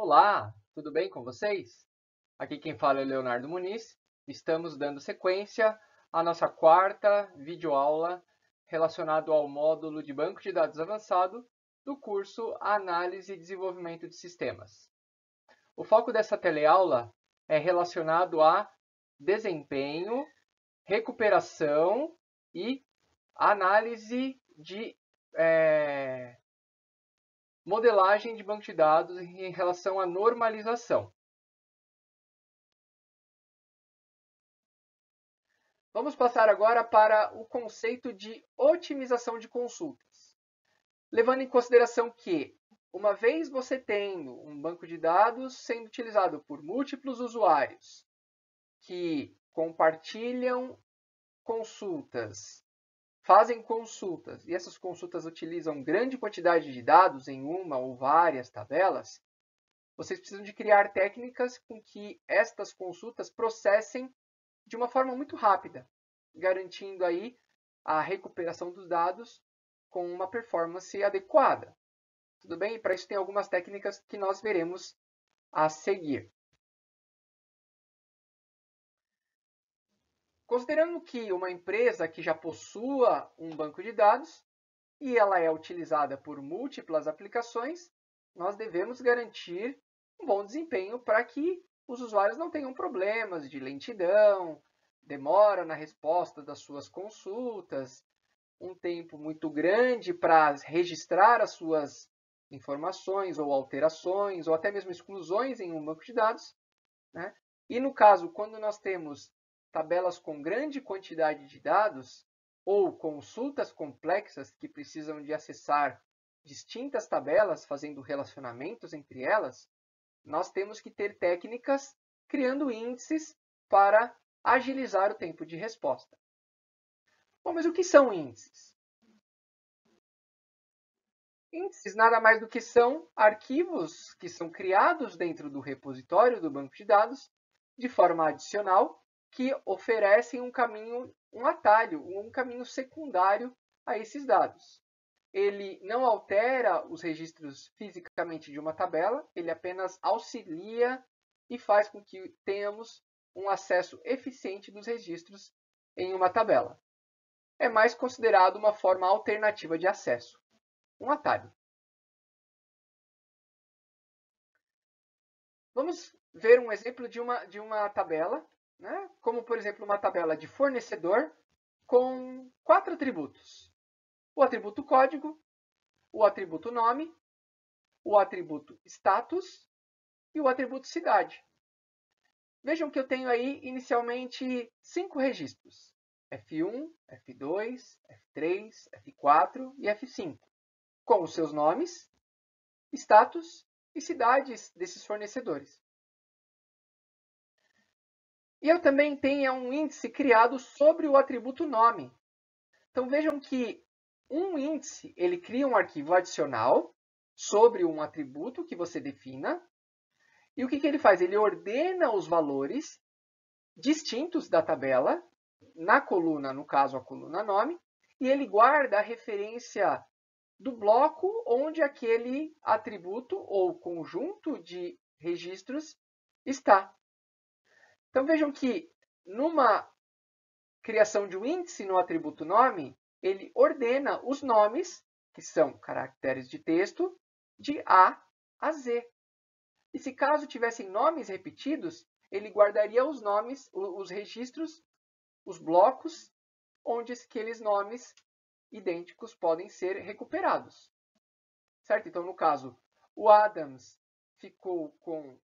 Olá, tudo bem com vocês? Aqui quem fala é o Leonardo Muniz. Estamos dando sequência à nossa quarta videoaula relacionada ao módulo de banco de dados avançado do curso Análise e Desenvolvimento de Sistemas. O foco dessa teleaula é relacionado a desempenho, recuperação e análise de modelagem de banco de dados em relação à normalização. Vamos passar agora para o conceito de otimização de consultas. Levando em consideração que, uma vez você tendo um banco de dados sendo utilizado por múltiplos usuários que compartilham consultas, fazem consultas, e essas consultas utilizam grande quantidade de dados em uma ou várias tabelas, vocês precisam de criar técnicas com que estas consultas processem de uma forma muito rápida, garantindo aí a recuperação dos dados com uma performance adequada. Tudo bem? E para isso tem algumas técnicas que nós veremos a seguir. Considerando que uma empresa que já possua um banco de dados e ela é utilizada por múltiplas aplicações, nós devemos garantir um bom desempenho para que os usuários não tenham problemas de lentidão, demora na resposta das suas consultas, um tempo muito grande para registrar as suas informações ou alterações, ou até mesmo exclusões em um banco de dados, né? E no caso, quando nós temos tabelas com grande quantidade de dados, ou consultas complexas que precisam de acessar distintas tabelas, fazendo relacionamentos entre elas, nós temos que ter técnicas criando índices para agilizar o tempo de resposta. Bom, mas o que são índices? Índices nada mais do que são arquivos que são criados dentro do repositório do banco de dados de forma adicional que oferecem um caminho, um atalho, um caminho secundário a esses dados. Ele não altera os registros fisicamente de uma tabela, ele apenas auxilia e faz com que tenhamos um acesso eficiente dos registros em uma tabela. É mais considerado uma forma alternativa de acesso, um atalho. Vamos ver um exemplo de uma tabela, né? Como, por exemplo, uma tabela de fornecedor com 4 atributos. O atributo código, o atributo nome, o atributo status e o atributo cidade. Vejam que eu tenho aí inicialmente 5 registros. F1, F2, F3, F4 e F5, com os seus nomes, status e cidades desses fornecedores. E eu também tenho um índice criado sobre o atributo nome. Então vejam que um índice, ele cria um arquivo adicional sobre um atributo que você defina. E o que ele faz? Ele ordena os valores distintos da tabela, na coluna, no caso a coluna nome, e ele guarda a referência do bloco onde aquele atributo ou conjunto de registros está. Então vejam que numa criação de um índice no atributo nome, ele ordena os nomes, que são caracteres de texto, de A a Z. E se caso tivessem nomes repetidos, ele guardaria os nomes, os registros, os blocos, onde aqueles nomes idênticos podem ser recuperados. Certo? Então, no caso, o Adams ficou com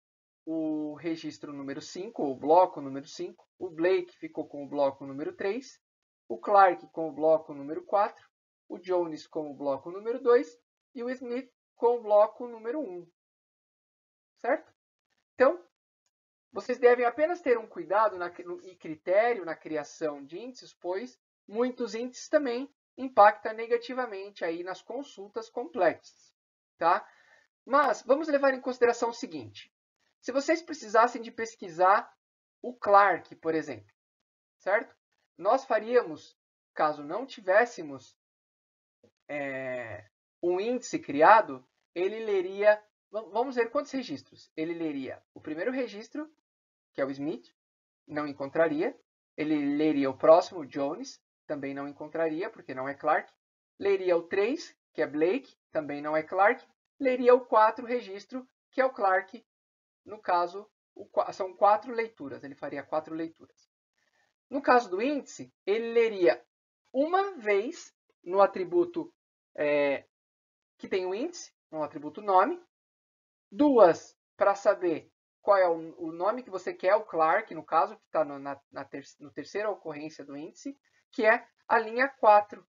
o registro número 5, ou o bloco número 5, o Blake ficou com o bloco número 3, o Clark com o bloco número 4, o Jones com o bloco número 2 e o Smith com o bloco número 1. Certo? Então, vocês devem apenas ter um cuidado e critério na criação de índices, pois muitos índices também impactam negativamente aí nas consultas complexas. Tá? Mas vamos levar em consideração o seguinte. Se vocês precisassem de pesquisar o Clark, por exemplo, certo? Nós faríamos, caso não tivéssemos um índice criado, ele leria Vamos ver quantos registros. Ele leria o primeiro registro, que é o Smith, não encontraria. Ele leria o próximo, o Jones, também não encontraria, porque não é Clark. Leria o 3, que é Blake, também não é Clark. Leria o 4 registro, que é o Clark. No caso, são 4 leituras, ele faria 4 leituras. No caso do índice, ele leria uma vez no atributo que tem o índice, no atributo nome, 2 para saber qual é o nome que você quer, o Clark, no caso, que está no terceira ocorrência do índice, que é a linha 4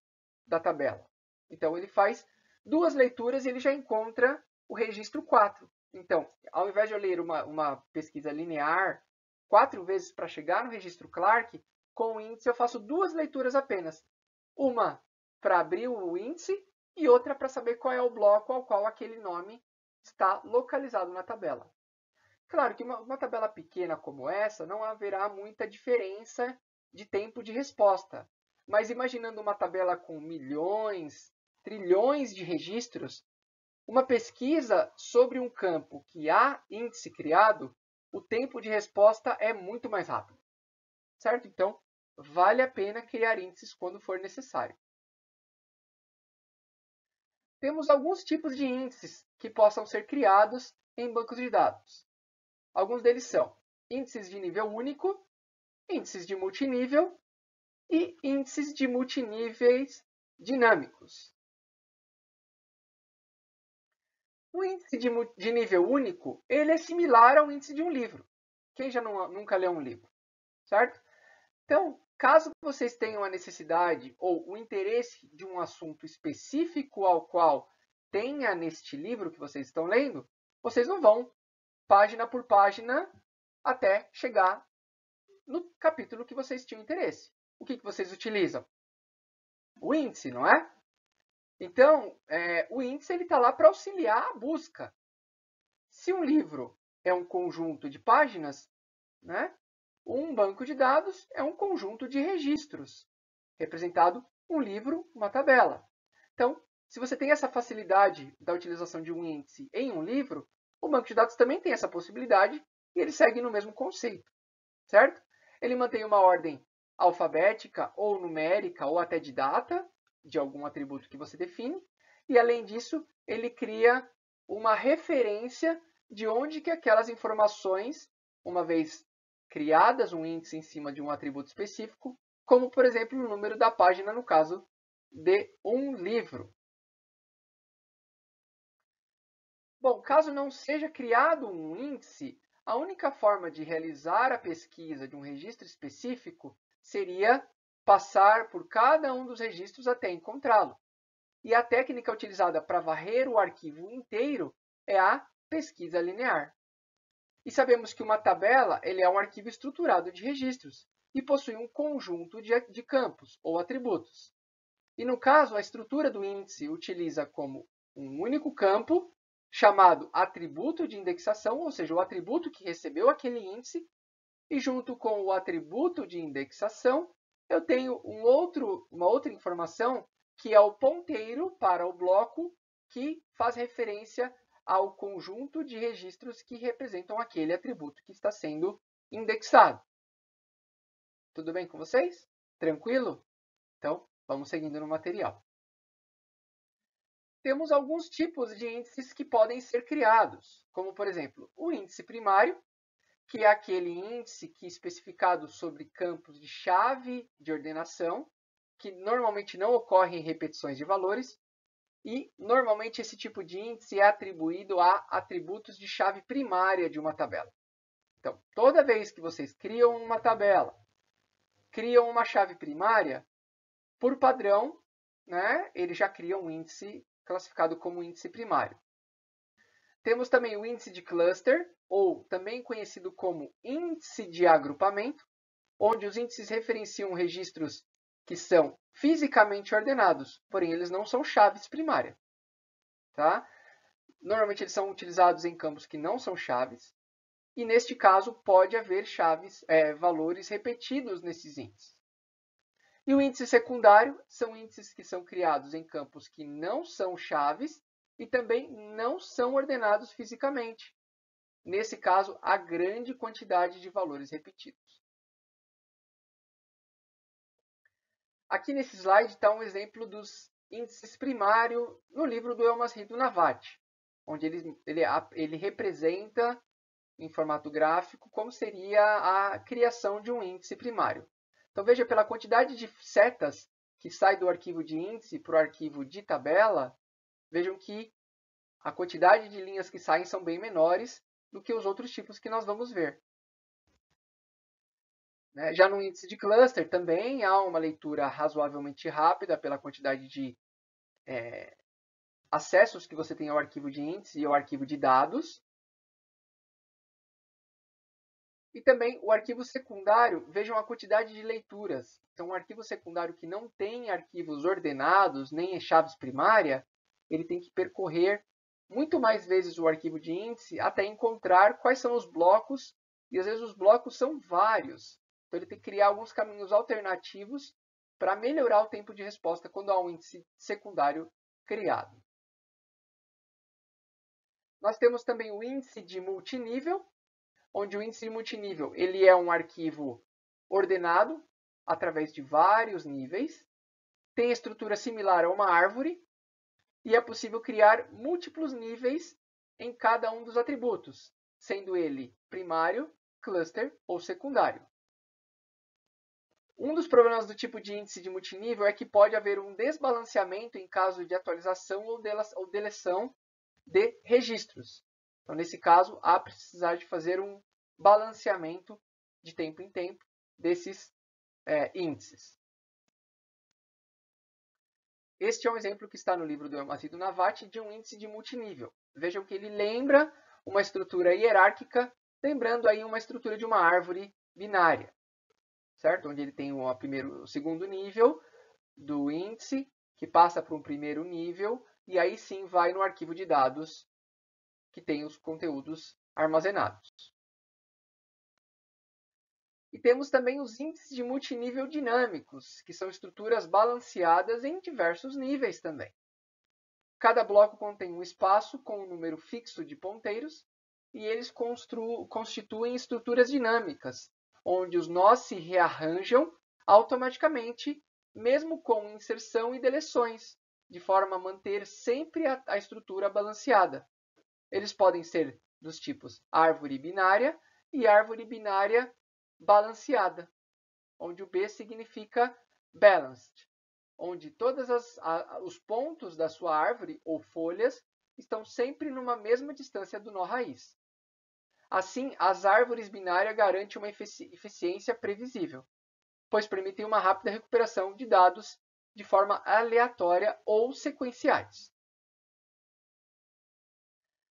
da tabela. Então, ele faz 2 leituras e ele já encontra o registro 4. Então, ao invés de eu ler uma pesquisa linear 4 vezes para chegar no registro Clark, com o índice eu faço 2 leituras apenas. Uma para abrir o índice e outra para saber qual é o bloco ao qual aquele nome está localizado na tabela. Claro que uma tabela pequena como essa não haverá muita diferença de tempo de resposta. Mas imaginando uma tabela com milhões, trilhões de registros, uma pesquisa sobre um campo que há índice criado, o tempo de resposta é muito mais rápido. Certo? Então, vale a pena criar índices quando for necessário. Temos alguns tipos de índices que possam ser criados em bancos de dados. Alguns deles são índices de nível único, índices de multinível e índices de multiníveis dinâmicos. O índice de nível único, ele é similar ao índice de um livro. Quem já nunca leu um livro, certo? Então, caso vocês tenham a necessidade ou o interesse de um assunto específico ao qual tenha neste livro que vocês estão lendo, vocês não vão página por página até chegar no capítulo que vocês tinham interesse. O que vocês utilizam? O índice, não é? Então, o índice está lá para auxiliar a busca. Se um livro é um conjunto de páginas, né? Um banco de dados é um conjunto de registros, representado um livro, uma tabela. Então, se você tem essa facilidade da utilização de um índice em um livro, o banco de dados também tem essa possibilidade e ele segue no mesmo conceito, certo? Ele mantém uma ordem alfabética ou numérica ou até de data, de algum atributo que você define, e além disso, ele cria uma referência de onde que aquelas informações, uma vez criadas um índice em cima de um atributo específico, como, por exemplo, o número da página no caso de um livro. Bom, caso não seja criado um índice, a única forma de realizar a pesquisa de um registro específico seria passar por cada um dos registros até encontrá-lo. E a técnica utilizada para varrer o arquivo inteiro é a pesquisa linear. E sabemos que uma tabela é um arquivo estruturado de registros e possui um conjunto de campos ou atributos. E no caso, a estrutura do índice utiliza como um único campo, chamado atributo de indexação, ou seja, o atributo que recebeu aquele índice, e junto com o atributo de indexação, eu tenho uma outra informação, que é o ponteiro para o bloco que faz referência ao conjunto de registros que representam aquele atributo que está sendo indexado. Tudo bem com vocês? Tranquilo? Então, vamos seguindo no material. Temos alguns tipos de índices que podem ser criados, como, por exemplo, o índice primário, que é aquele índice que é especificado sobre campos de chave de ordenação, que normalmente não ocorrem repetições de valores, e normalmente esse tipo de índice é atribuído a atributos de chave primária de uma tabela. Então, toda vez que vocês criam uma tabela, criam uma chave primária, por padrão, né, ele já cria um índice classificado como índice primário. Temos também o índice de cluster, ou também conhecido como índice de agrupamento, onde os índices referenciam registros que são fisicamente ordenados, porém eles não são chaves primárias. Tá? Normalmente eles são utilizados em campos que não são chaves, e neste caso pode haver valores repetidos nesses índices. E o índice secundário são índices que são criados em campos que não são chaves, e também não são ordenados fisicamente. Nesse caso, a grande quantidade de valores repetidos. Aqui nesse slide está um exemplo dos índices primários no livro do Elmasrido Navati, onde ele representa em formato gráfico como seria a criação de um índice primário. Então veja, pela quantidade de setas que sai do arquivo de índice para o arquivo de tabela, vejam que a quantidade de linhas que saem são bem menores do que os outros tipos que nós vamos ver. Já no índice de cluster também há uma leitura razoavelmente rápida pela quantidade de acessos que você tem ao arquivo de índice e ao arquivo de dados. E também o arquivo secundário, vejam a quantidade de leituras. Então, um arquivo secundário que não tem arquivos ordenados, nem chaves primária, ele tem que percorrer muito mais vezes o arquivo de índice até encontrar quais são os blocos, e às vezes os blocos são vários. Então, ele tem que criar alguns caminhos alternativos para melhorar o tempo de resposta quando há um índice secundário criado. Nós temos também o índice de multinível, onde o índice de multinível ele é um arquivo ordenado através de vários níveis, tem estrutura similar a uma árvore e é possível criar múltiplos níveis em cada um dos atributos, sendo ele primário, cluster ou secundário. Um dos problemas do tipo de índice de multinível é que pode haver um desbalanceamento em caso de atualização ou deleção de registros. Então, nesse caso, há precisar de fazer um balanceamento de tempo em tempo desses índices. Este é um exemplo que está no livro do Elmasrido Navati de um índice de multinível. Vejam que ele lembra uma estrutura hierárquica, lembrando aí uma estrutura de uma árvore binária, certo? Onde ele tem o segundo nível do índice, que passa para um primeiro nível, e aí sim vai no arquivo de dados que tem os conteúdos armazenados. E temos também os índices de multinível dinâmicos, que são estruturas balanceadas em diversos níveis também. Cada bloco contém um espaço com um número fixo de ponteiros e eles constituem estruturas dinâmicas, onde os nós se rearranjam automaticamente, mesmo com inserção e deleções, de forma a manter sempre a estrutura balanceada. Eles podem ser dos tipos árvore binária e árvore binária balanceada, onde o B significa balanced, onde todos os pontos da sua árvore ou folhas estão sempre numa mesma distância do nó raiz. Assim, as árvores binárias garantem uma eficiência previsível, pois permitem uma rápida recuperação de dados de forma aleatória ou sequenciais.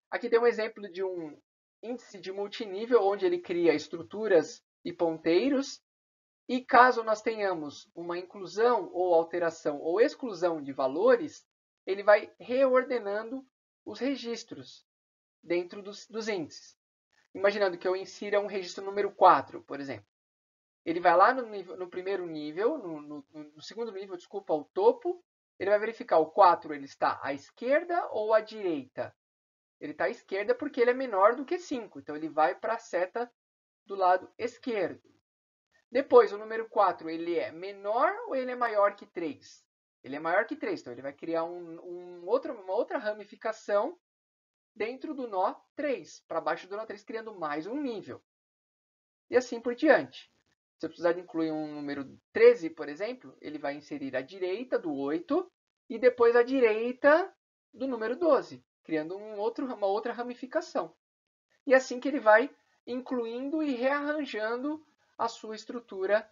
Aqui tem um exemplo de um índice de multinível, onde ele cria estruturas e ponteiros, e caso nós tenhamos uma inclusão ou alteração ou exclusão de valores, ele vai reordenando os registros dentro dos índices. Imaginando que eu insira um registro número 4, por exemplo. Ele vai lá no primeiro nível, no segundo nível, desculpa, ao topo, ele vai verificar o 4 ele está à esquerda ou à direita. Ele está à esquerda porque ele é menor do que 5, então ele vai para a seta do lado esquerdo. Depois, o número 4, ele é menor ou ele é maior que 3? Ele é maior que 3, então ele vai criar uma outra ramificação dentro do nó 3, para baixo do nó 3, criando mais um nível. E assim por diante. Se eu precisar de incluir um número 13, por exemplo, ele vai inserir a direita do 8 e depois a direita do número 12, criando uma outra ramificação. E assim que ele vai incluindo e rearranjando a sua estrutura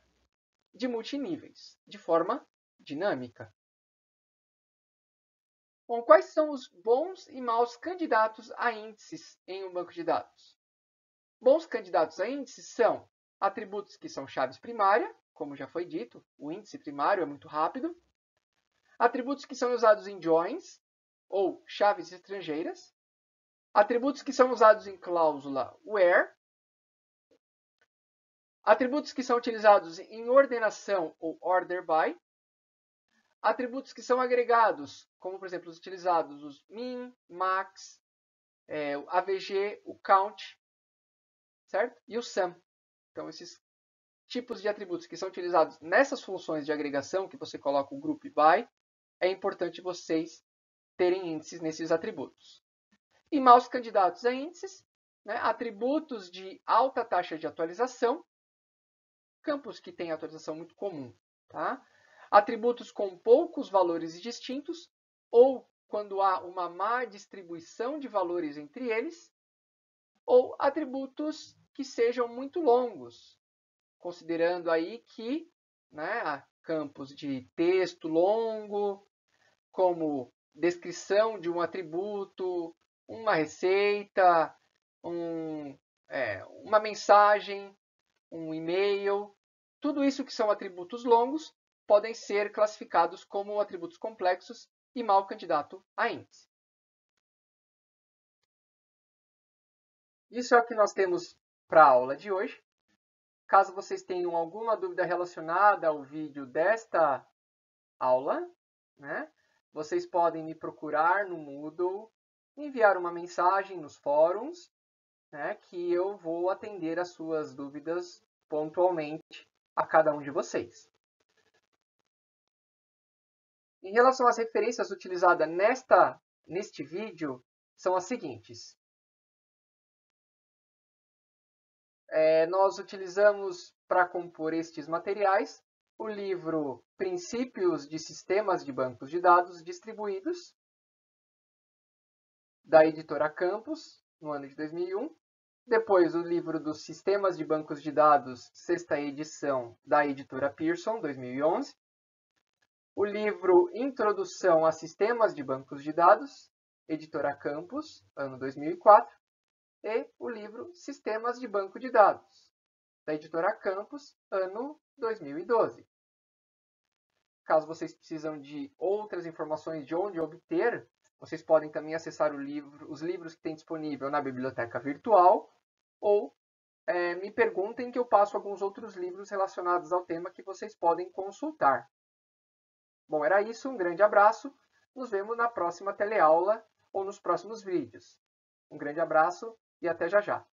de multiníveis, de forma dinâmica. Bom, quais são os bons e maus candidatos a índices em um banco de dados? Bons candidatos a índices são atributos que são chaves primárias, como já foi dito, o índice primário é muito rápido. Atributos que são usados em joins, ou chaves estrangeiras. Atributos que são usados em cláusula where. Atributos que são utilizados em ordenação ou order by. Atributos que são agregados, como por exemplo os utilizados, os min, max, o AVG, o count, certo? E o sum. Então, esses tipos de atributos que são utilizados nessas funções de agregação, que você coloca o group by, é importante vocês terem índices nesses atributos. E maus candidatos a índices, né? Atributos de alta taxa de atualização, campos que têm atualização muito comum, tá? Atributos com poucos valores distintos, ou quando há uma má distribuição de valores entre eles, ou atributos que sejam muito longos, considerando aí que, né, há campos de texto longo, como descrição de um atributo, uma receita, uma mensagem, um e-mail. Tudo isso que são atributos longos podem ser classificados como atributos complexos e mau candidato a índice. Isso é o que nós temos para a aula de hoje. Caso vocês tenham alguma dúvida relacionada ao vídeo desta aula, né, vocês podem me procurar no Moodle, enviar uma mensagem nos fóruns, né, que eu vou atender as suas dúvidas pontualmente a cada um de vocês. Em relação às referências utilizadas neste vídeo, são as seguintes. Nós utilizamos para compor estes materiais o livro Princípios de Sistemas de Bancos de Dados Distribuídos, da editora Campos, no ano de 2001. Depois, o livro dos Sistemas de Bancos de Dados, sexta edição, da editora Pearson, 2011. O livro Introdução a Sistemas de Bancos de Dados, editora Campos, ano 2004. E o livro Sistemas de Banco de Dados, da editora Campos, ano 2012. Caso vocês precisam de outras informações de onde obter, vocês podem também acessar os livros que tem disponível na biblioteca virtual ou me perguntem que eu passo alguns outros livros relacionados ao tema que vocês podem consultar. Bom, era isso. Um grande abraço. Nos vemos na próxima teleaula ou nos próximos vídeos. Um grande abraço e até já já.